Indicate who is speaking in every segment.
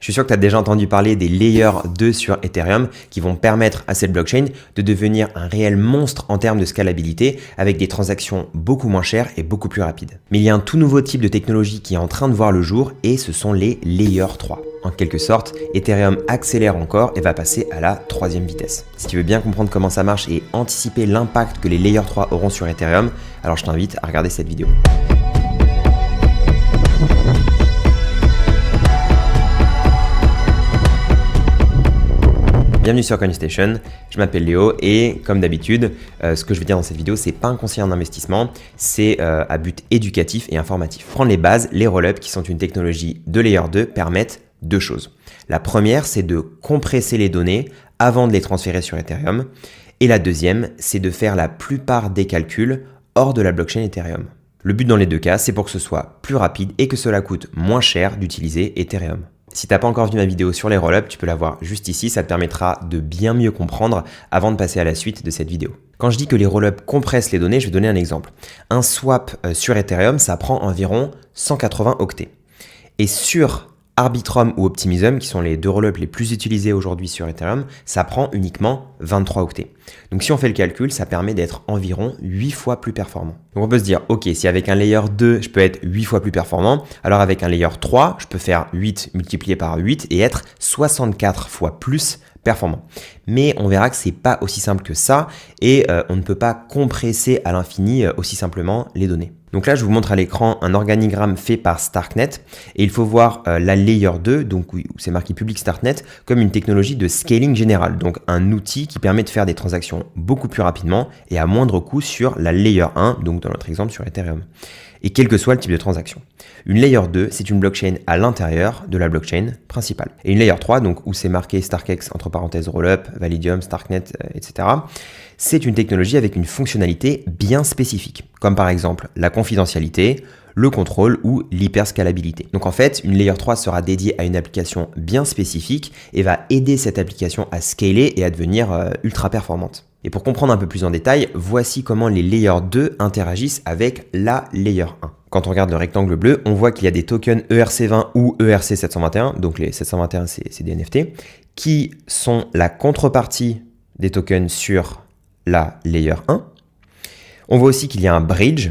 Speaker 1: Je suis sûr que tu as déjà entendu parler des Layer 2 sur Ethereum qui vont permettre à cette blockchain de devenir un réel monstre en termes de scalabilité avec des transactions beaucoup moins chères et beaucoup plus rapides. Mais il y a un tout nouveau type de technologie qui est en train de voir le jour et ce sont les Layer 3. En quelque sorte, Ethereum accélère encore et va passer à la 3e vitesse. Si tu veux bien comprendre comment ça marche et anticiper l'impact que les Layer 3 auront sur Ethereum, alors je t'invite à regarder cette vidéo. Bienvenue sur CoinStation, je m'appelle Léo et comme d'habitude, ce que je vais dire dans cette vidéo, c'est pas un conseil en investissement, c'est à but éducatif et informatif. Prendre les bases, les rollups qui sont une technologie de Layer 2 permettent deux choses. La première, c'est de compresser les données avant de les transférer sur Ethereum et la deuxième, c'est de faire la plupart des calculs hors de la blockchain Ethereum. Le but dans les deux cas, c'est pour que ce soit plus rapide et que cela coûte moins cher d'utiliser Ethereum. Si tu n'as pas encore vu ma vidéo sur les rollups, tu peux la voir juste ici, ça te permettra de bien mieux comprendre avant de passer à la suite de cette vidéo. Quand je dis que les rollups compressent les données, je vais donner un exemple. Un swap sur Ethereum, ça prend environ 180 octets. Et sur Arbitrum ou Optimism, qui sont les deux rollups les plus utilisés aujourd'hui sur Ethereum, ça prend uniquement 23 octets. Donc si on fait le calcul, ça permet d'être environ 8 fois plus performant. Donc on peut se dire, ok, si avec un layer 2, je peux être 8 fois plus performant, alors avec un layer 3, je peux faire 8 multiplié par 8 et être 64 fois plus performant. Mais on verra que c'est pas aussi simple que ça et on ne peut pas compresser à l'infini aussi simplement les données. Donc là, je vous montre à l'écran un organigramme fait par Starknet et il faut voir la Layer 2, donc où c'est marqué Public Starknet, comme une technologie de scaling général, donc un outil qui permet de faire des transactions beaucoup plus rapidement et à moindre coût sur la Layer 1, donc dans notre exemple sur Ethereum. Et quel que soit le type de transaction. Une Layer 2, c'est une blockchain à l'intérieur de la blockchain principale. Et une Layer 3, donc où c'est marqué StarkEx, entre parenthèses Rollup, Validium, Starknet, etc., c'est une technologie avec une fonctionnalité bien spécifique, comme par exemple la confidentialité, le contrôle ou l'hyperscalabilité. Donc en fait, une Layer 3 sera dédiée à une application bien spécifique et va aider cette application à scaler et à devenir ultra performante. Et pour comprendre un peu plus en détail, voici comment les Layer 2 interagissent avec la Layer 1. Quand on regarde le rectangle bleu, on voit qu'il y a des tokens ERC20 ou ERC721, donc les 721 c'est des NFT, qui sont la contrepartie des tokens sur la Layer 1. On voit aussi qu'il y a un bridge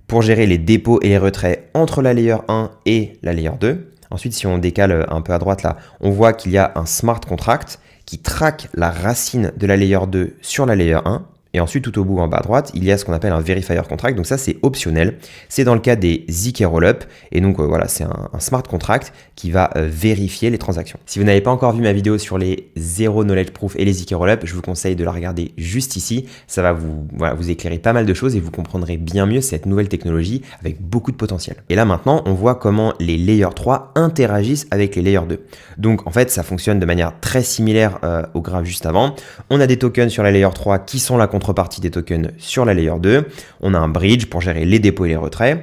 Speaker 1: pour gérer les dépôts et les retraits entre la Layer 1 et la Layer 2. Ensuite, si on décale un peu à droite là, on voit qu'il y a un smart contract qui traque la racine de la Layer 2 sur la Layer 1. Et ensuite, tout au bout en bas à droite, il y a ce qu'on appelle un verifier contract. Donc ça, c'est optionnel. C'est dans le cas des ZK Rollup. Et donc voilà, c'est un smart contract qui va vérifier les transactions. Si vous n'avez pas encore vu ma vidéo sur les Zero Knowledge Proof et les ZK Rollup, je vous conseille de la regarder juste ici. Ça va vous éclairer pas mal de choses et vous comprendrez bien mieux cette nouvelle technologie avec beaucoup de potentiel. Et là maintenant, on voit comment les Layer 3 interagissent avec les Layer 2. Donc en fait, ça fonctionne de manière très similaire au graphe juste avant. On a des tokens sur la Layer 3 qui sont la contrepartie des tokens sur la Layer 2. On a un bridge pour gérer les dépôts et les retraits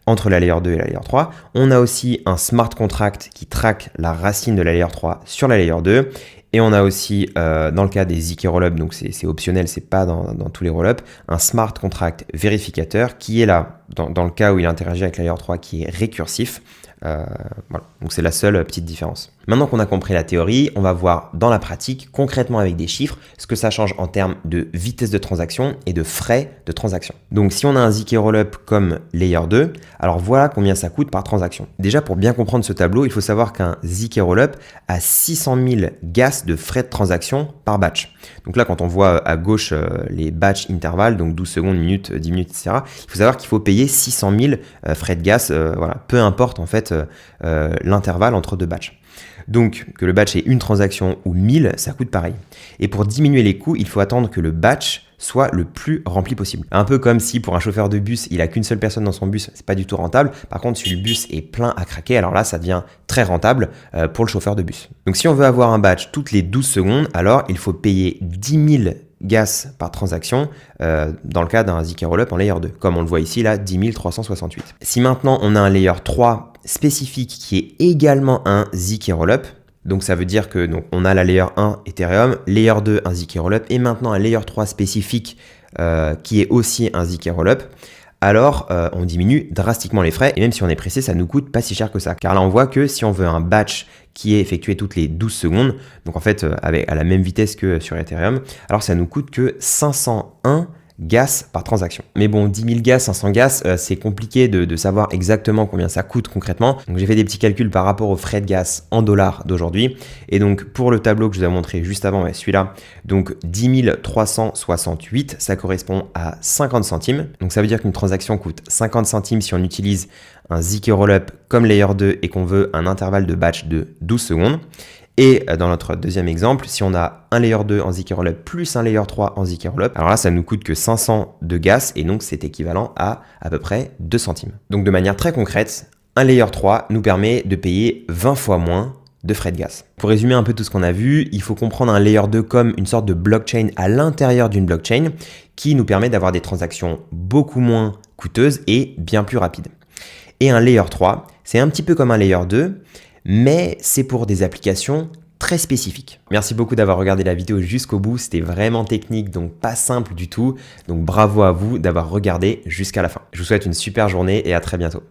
Speaker 1: entre la Layer 2 et la Layer 3. On a aussi un smart contract qui traque la racine de la Layer 3 sur la Layer 2. Et on a aussi, dans le cas des ZK Rollup, donc c'est optionnel, c'est pas dans tous les rollups, un smart contract vérificateur qui est là, dans le cas où il interagit avec la Layer 3, qui est récursif. Voilà, donc c'est la seule petite différence. Maintenant qu'on a compris la théorie, on va voir dans la pratique, concrètement avec des chiffres, ce que ça change en termes de vitesse de transaction et de frais de transaction. Donc si on a un ZK Rollup comme Layer 2, alors voilà combien ça coûte par transaction. Déjà pour bien comprendre ce tableau, il faut savoir qu'un ZK Rollup a 600 000 gas de frais de transaction par batch. Donc là quand on voit à gauche les batch intervalles, donc 12 secondes, minutes, 10 minutes, etc., il faut savoir qu'il faut payer 600 000 frais de gas, voilà, peu importe en fait l'intervalle entre deux batchs. Donc, que le batch ait une transaction ou 1000, ça coûte pareil. Et pour diminuer les coûts, il faut attendre que le batch soit le plus rempli possible. Un peu comme si pour un chauffeur de bus, il a qu'une seule personne dans son bus, c'est pas du tout rentable. Par contre, si le bus est plein à craquer, alors là, ça devient très rentable pour le chauffeur de bus. Donc, si on veut avoir un batch toutes les 12 secondes, alors il faut payer 10 000 gas par transaction dans le cas d'un ZK Rollup en Layer 2. Comme on le voit ici, là, 10 368. Si maintenant, on a un Layer 3 spécifique qui est également un ZK Rollup, donc ça veut dire que donc, on a la Layer 1 Ethereum, Layer 2 un ZK Rollup et maintenant un Layer 3 spécifique qui est aussi un ZK Rollup. alors on diminue drastiquement les frais, et même si on est pressé, ça nous coûte pas si cher que ça. Car là, on voit que si on veut un batch qui est effectué toutes les 12 secondes, donc en fait à la même vitesse que sur Ethereum, alors ça nous coûte que 501 gas par transaction. Mais bon, 10 000 gas, 500 gas, c'est compliqué de savoir exactement combien ça coûte concrètement. Donc j'ai fait des petits calculs par rapport aux frais de gas en dollars d'aujourd'hui. Et donc pour le tableau que je vous ai montré juste avant, celui-là, donc 10 368, ça correspond à 50 centimes. Donc ça veut dire qu'une transaction coûte 50 centimes si on utilise un ZK Rollup comme Layer 2 et qu'on veut un intervalle de batch de 12 secondes. Et dans notre deuxième exemple, si on a un Layer 2 en ZK Rollup plus un Layer 3 en ZK Rollup, alors là, ça nous coûte que 500 de gas et donc c'est équivalent à peu près 2 centimes. Donc de manière très concrète, un Layer 3 nous permet de payer 20 fois moins de frais de gaz. Pour résumer un peu tout ce qu'on a vu, il faut comprendre un Layer 2 comme une sorte de blockchain à l'intérieur d'une blockchain qui nous permet d'avoir des transactions beaucoup moins coûteuses et bien plus rapides. Et un Layer 3, c'est un petit peu comme un Layer 2, mais c'est pour des applications très spécifiques. Merci beaucoup d'avoir regardé la vidéo jusqu'au bout, c'était vraiment technique, donc pas simple du tout. Donc bravo à vous d'avoir regardé jusqu'à la fin. Je vous souhaite une super journée et à très bientôt.